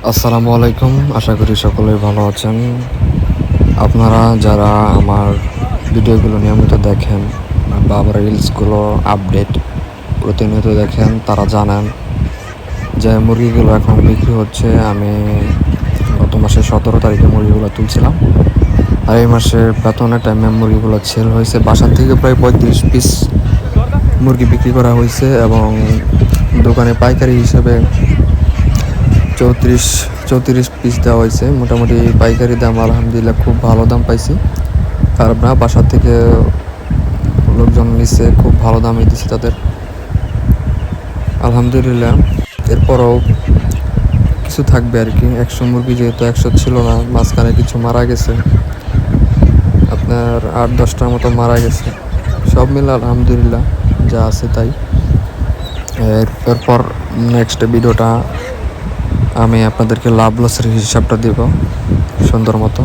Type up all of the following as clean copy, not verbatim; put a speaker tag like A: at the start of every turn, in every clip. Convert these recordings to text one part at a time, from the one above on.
A: আসসালামু আলাইকুম, আশা করি সকলেই ভালো আছেন। আপনারা যারা আমার ভিডিওগুলো নিয়মিত দেখেন বা আমার রিলসগুলো আপডেট প্রতিনিয়ত দেখেন, তারা জানেন যে মুরগিগুলো এখন বিক্রি হচ্ছে। আমি গত মাসের 17 তারিখে মুরগিগুলো তুলছিলাম, আর এই মাসের বেতনের টাইমে মুরগিগুলো সেল হয়েছে। বাসার থেকে প্রায় 35 পিস মুরগি বিক্রি করা হয়েছে এবং দোকানে পাইকারি হিসেবে 34 পিস দেওয়া হয়েছে। মোটামুটি পাইকারি দাম আলহামদুলিল্লাহ খুব ভালো দাম পাইছি। খারাপ না, বাসার থেকে লোকজন নিচ্ছে, খুব ভালো দামে দিচ্ছে তাদের, আলহামদুলিল্লাহ। এরপরও কিছু থাকবে আর কি। 100 মুরগি যেহেতু 100 ছিল না, মাঝখানে কিছু মারা গেছে, আপনার 8-10টার মতো মারা গেছে। সব মিলে আলহামদুলিল্লাহ যা আছে তাই। এরপর নেক্সট ভিডিওটা আমি আপনাদেরকে লাভ লসের হিসাবটা দেব সুন্দর মতো।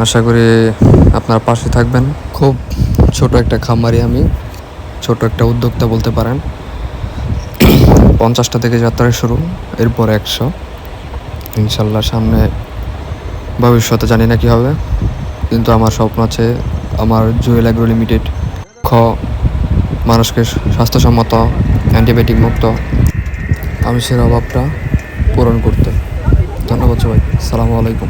A: আশা করি আপনার পাশে থাকবেন। খুব ছোট একটা খামারি আমি, ছোট একটা উদ্যোক্তা বলতে পারেন। 50টা থেকে যাত্রা শুরু, এরপর 100 ইনশাল্লাহ। সামনে ভবিষ্যতে জানি না কী হবে, কিন্তু আমার স্বপ্ন আছে আমার জুয়েল অ্যাগ্রো লিমিটেড মানুষকে স্বাস্থ্যসম্মত, অ্যান্টিবায়োটিক মুক্ত আমিষের অভাবটা পূরণ করতে। ধন্যবাদ সবাই, আসসালামু আলাইকুম।